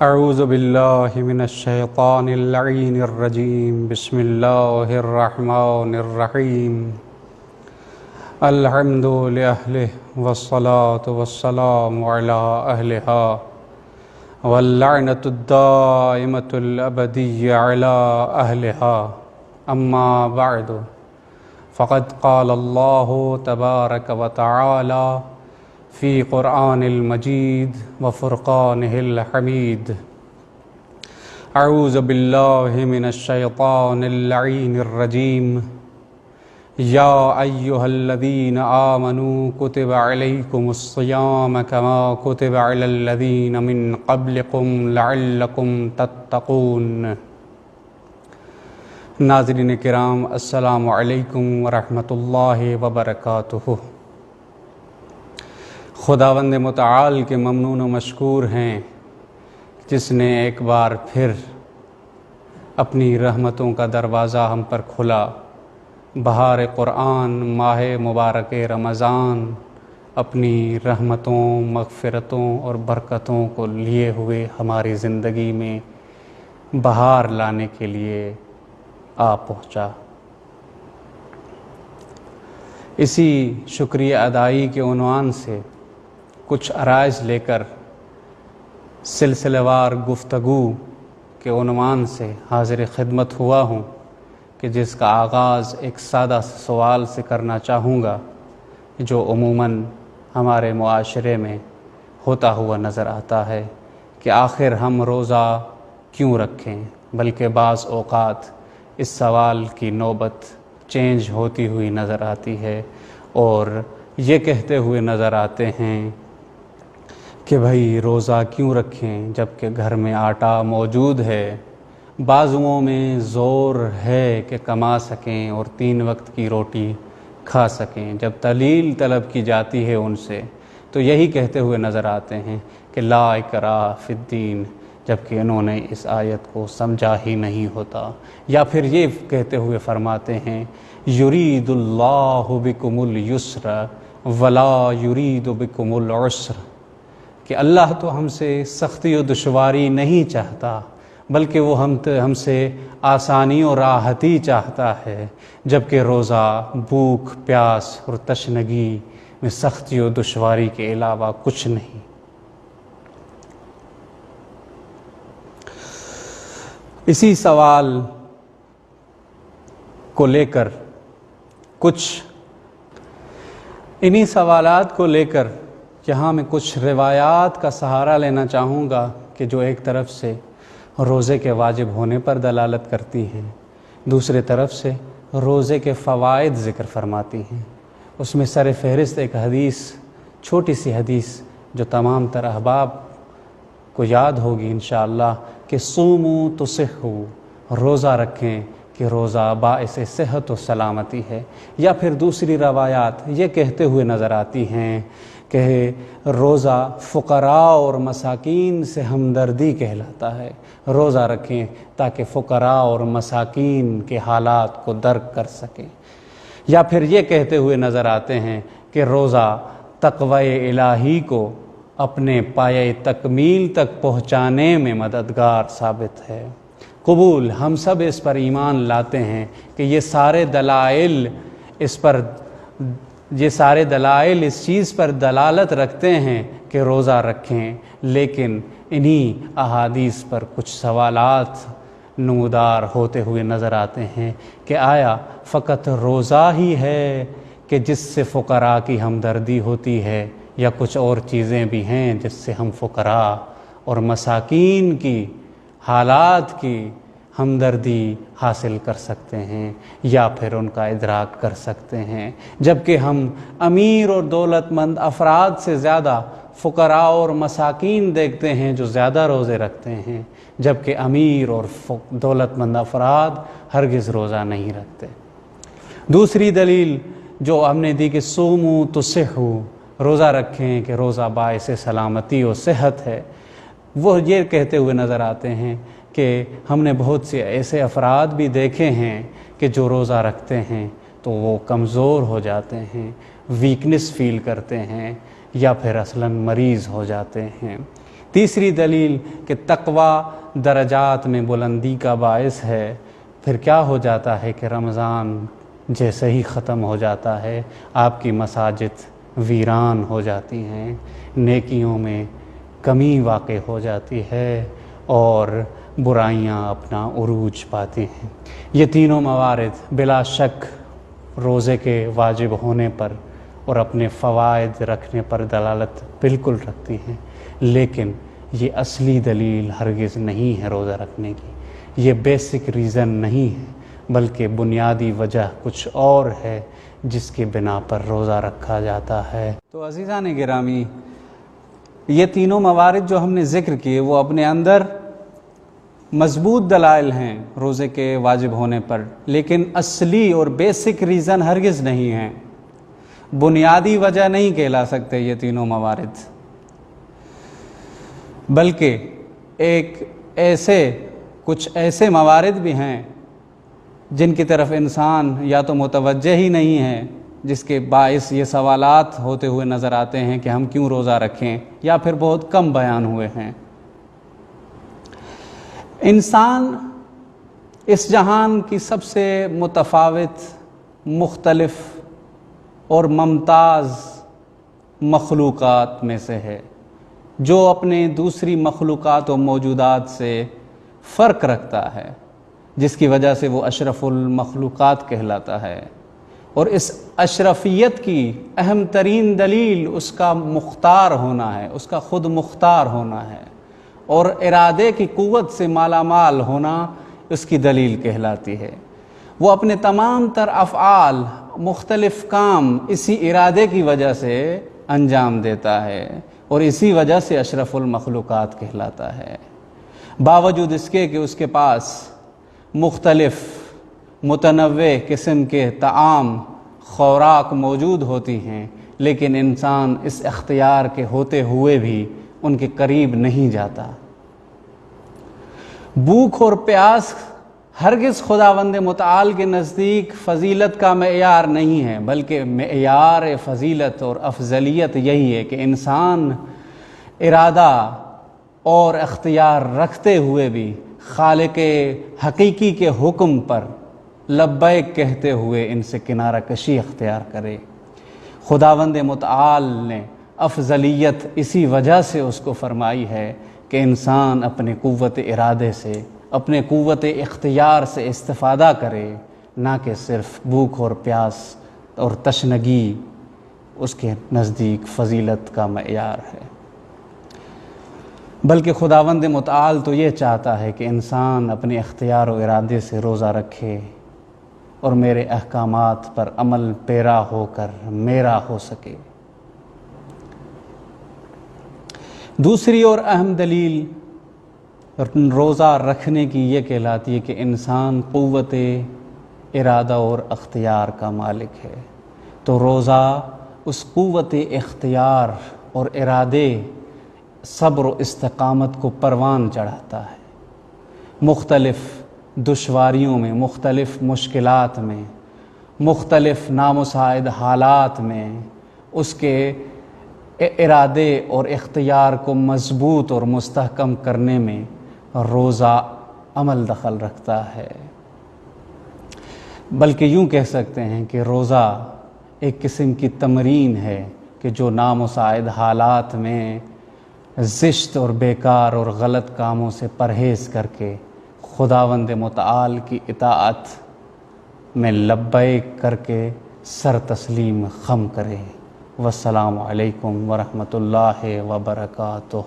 اعوذ باللہ من الشیطان اللعین الرجیم بسم اللہ الرحمن الرحیم الحمد لأہلہ والصلاة والسلام علی اہلہا واللعنۃ الدائمۃ الابدیہ علی اہلہا اما بعد فقد قال اللہ تبارک وتعالی فی قرآن المجید وفرقانہ الحمید اعوذ باللہ من الشیطان اللعین الرجیم یا ایہا الذین آمنوا کتب علیکم الصیام کما کتب علی الذین من قبلکم لعلکم تتقون۔ ناظرین کرام، السلام علیکم ورحمۃ اللہ وبرکاتہ۔ خداوند متعال کے ممنون و مشکور ہیں جس نے ایک بار پھر اپنی رحمتوں کا دروازہ ہم پر کھلا۔ بہار قرآن، ماہ مبارک رمضان اپنی رحمتوں، مغفرتوں اور برکتوں کو لیے ہوئے ہماری زندگی میں بہار لانے کے لیے آ پہنچا۔ اسی شکریہ ادائی کے عنوان سے کچھ عرائض لے کر سلسلہ وار گفتگو کے عنوان سے حاضر خدمت ہوا ہوں کہ جس کا آغاز ایک سادہ سوال سے کرنا چاہوں گا جو عموماً ہمارے معاشرے میں ہوتا ہوا نظر آتا ہے کہ آخر ہم روزہ کیوں رکھیں، بلکہ بعض اوقات اس سوال کی نوبت چینج ہوتی ہوئی نظر آتی ہے اور یہ کہتے ہوئے نظر آتے ہیں کہ بھائی روزہ کیوں رکھیں جب کہ گھر میں آٹا موجود ہے، بازوؤں میں زور ہے کہ کما سکیں اور 3 وقت کی روٹی کھا سکیں۔ جب دلیل طلب کی جاتی ہے ان سے تو یہی کہتے ہوئے نظر آتے ہیں کہ لا اکراہ فی الدین، جبکہ انہوں نے اس آیت کو سمجھا ہی نہیں ہوتا، یا پھر یہ کہتے ہوئے فرماتے ہیں یرید اللہ بکم اليسر ولا یرید بکم العسر، کہ اللہ تو ہم سے سختی و دشواری نہیں چاہتا بلکہ وہ ہم سے آسانی اور راحتی چاہتا ہے، جبکہ روزہ بھوک، پیاس اور تشنگی میں سختی و دشواری کے علاوہ کچھ نہیں۔ اسی سوال کو لے کر انہی سوالات کو لے کر یہاں میں کچھ روایات کا سہارا لینا چاہوں گا کہ جو ایک طرف سے روزے کے واجب ہونے پر دلالت کرتی ہیں، دوسرے طرف سے روزے کے فوائد ذکر فرماتی ہیں۔ اس میں سر فہرست ایک حدیث، چھوٹی سی حدیث جو تمام تر احباب کو یاد ہوگی انشاءاللہ، کہ صوموا تصحوا، روزہ رکھیں کہ روزہ باعث صحت و سلامتی ہے۔ یا پھر دوسری روایات یہ کہتے ہوئے نظر آتی ہیں کہ روزہ فقراء اور مساکین سے ہمدردی کہلاتا ہے، روزہ رکھیں تاکہ فقراء اور مساکین کے حالات کو درک کر سکیں۔ یا پھر یہ کہتے ہوئے نظر آتے ہیں کہ روزہ تقوی الہی کو اپنے پایۂ تکمیل تک پہنچانے میں مددگار ثابت ہے۔ قبول، ہم سب اس پر ایمان لاتے ہیں کہ یہ سارے دلائل اس چیز پر دلالت رکھتے ہیں کہ روزہ رکھیں، لیکن انہی احادیث پر کچھ سوالات نمودار ہوتے ہوئے نظر آتے ہیں کہ آیا فقط روزہ ہی ہے کہ جس سے فقراء کی ہمدردی ہوتی ہے، یا کچھ اور چیزیں بھی ہیں جس سے ہم فقراء اور مساکین کی حالات کی ہمدردی حاصل کر سکتے ہیں یا پھر ان کا ادراک کر سکتے ہیں، جبکہ ہم امیر اور دولت مند افراد سے زیادہ فقراء اور مساکین دیکھتے ہیں جو زیادہ روزے رکھتے ہیں، جبکہ امیر اور دولت مند افراد ہرگز روزہ نہیں رکھتے۔ دوسری دلیل جو ہم نے دی کہ صوموا تصحوا، روزہ رکھیں کہ روزہ باعث سلامتی و صحت ہے، وہ یہ کہتے ہوئے نظر آتے ہیں کہ ہم نے بہت سے ایسے افراد بھی دیکھے ہیں کہ جو روزہ رکھتے ہیں تو وہ کمزور ہو جاتے ہیں، ویکنس فیل کرتے ہیں یا پھر اصلاً مریض ہو جاتے ہیں۔ تیسری دلیل کہ تقوی درجات میں بلندی کا باعث ہے۔ پھر کیا ہو جاتا ہے کہ رمضان جیسے ہی ختم ہو جاتا ہے آپ کی مساجد ویران ہو جاتی ہیں، نیکیوں میں کمی واقع ہو جاتی ہے اور برائیاں اپنا عروج پاتی ہیں۔ یہ تینوں موارد بلا شک روزے کے واجب ہونے پر اور اپنے فوائد رکھنے پر دلالت بالکل رکھتی ہیں، لیکن یہ اصلی دلیل ہرگز نہیں ہے روزہ رکھنے کی، یہ بیسک ریزن نہیں ہے، بلکہ بنیادی وجہ کچھ اور ہے جس کی بنا پر روزہ رکھا جاتا ہے۔ تو عزیزان گرامی، یہ تینوں موارد جو ہم نے ذکر کیے وہ اپنے اندر مضبوط دلائل ہیں روزے کے واجب ہونے پر، لیکن اصلی اور بیسک ریزن ہرگز نہیں ہیں، بنیادی وجہ نہیں کہلا سکتے یہ تینوں موارد، بلکہ کچھ ایسے موارد بھی ہیں جن کی طرف انسان یا تو متوجہ ہی نہیں ہے، جس کے باعث یہ سوالات ہوتے ہوئے نظر آتے ہیں کہ ہم کیوں روزہ رکھیں، یا پھر بہت کم بیان ہوئے ہیں۔ انسان اس جہان کی سب سے متفاوت، مختلف اور ممتاز مخلوقات میں سے ہے، جو اپنے دوسری مخلوقات و موجودات سے فرق رکھتا ہے، جس کی وجہ سے وہ اشرف المخلوقات کہلاتا ہے، اور اس اشرفیت کی اہم ترین دلیل اس کا مختار ہونا ہے، اس کا خود مختار ہونا ہے، اور ارادے کی قوت سے مالا مال ہونا اس کی دلیل کہلاتی ہے۔ وہ اپنے تمام تر افعال، مختلف کام اسی ارادے کی وجہ سے انجام دیتا ہے، اور اسی وجہ سے اشرف المخلوقات کہلاتا ہے۔ باوجود اس کے کہ اس کے پاس مختلف متنوع قسم کے طعام، خوراک موجود ہوتی ہیں، لیکن انسان اس اختیار کے ہوتے ہوئے بھی ان کے قریب نہیں جاتا۔ بھوک اور پیاس ہرگز خداوند متعال کے نزدیک فضیلت کا معیار نہیں ہے، بلکہ معیار فضیلت اور افضلیت یہی ہے کہ انسان ارادہ اور اختیار رکھتے ہوئے بھی خالق حقیقی کے حکم پر لبیک کہتے ہوئے ان سے کنارہ کشی اختیار کرے۔ خداوند متعال نے افضلیت اسی وجہ سے اس کو فرمائی ہے کہ انسان اپنے قوت ارادے سے، اپنے قوت اختیار سے استفادہ کرے، نہ کہ صرف بھوک اور پیاس اور تشنگی اس کے نزدیک فضیلت کا معیار ہے، بلکہ خداوند متعال تو یہ چاہتا ہے کہ انسان اپنے اختیار و ارادے سے روزہ رکھے اور میرے احکامات پر عمل پیرا ہو کر میرا ہو سکے۔ دوسری اور اہم دلیل روزہ رکھنے کی یہ کہلاتی ہے کہ انسان قوت ارادہ اور اختیار کا مالک ہے، تو روزہ اس قوت اختیار اور ارادے، صبر و استقامت کو پروان چڑھاتا ہے۔ مختلف دشواریوں میں، مختلف مشکلات میں، مختلف نامساعد حالات میں اس کے ارادے اور اختیار کو مضبوط اور مستحکم کرنے میں روزہ عمل دخل رکھتا ہے۔ بلکہ یوں کہہ سکتے ہیں کہ روزہ ایک قسم کی تمرین ہے کہ جو نامساعد حالات میں زشت اور بیکار اور غلط کاموں سے پرہیز کر کے خداوند متعال کی اطاعت میں لبیک کر کے سر تسلیم خم کرے۔ والسلام علیکم ورحمۃ اللہ وبرکاتہ۔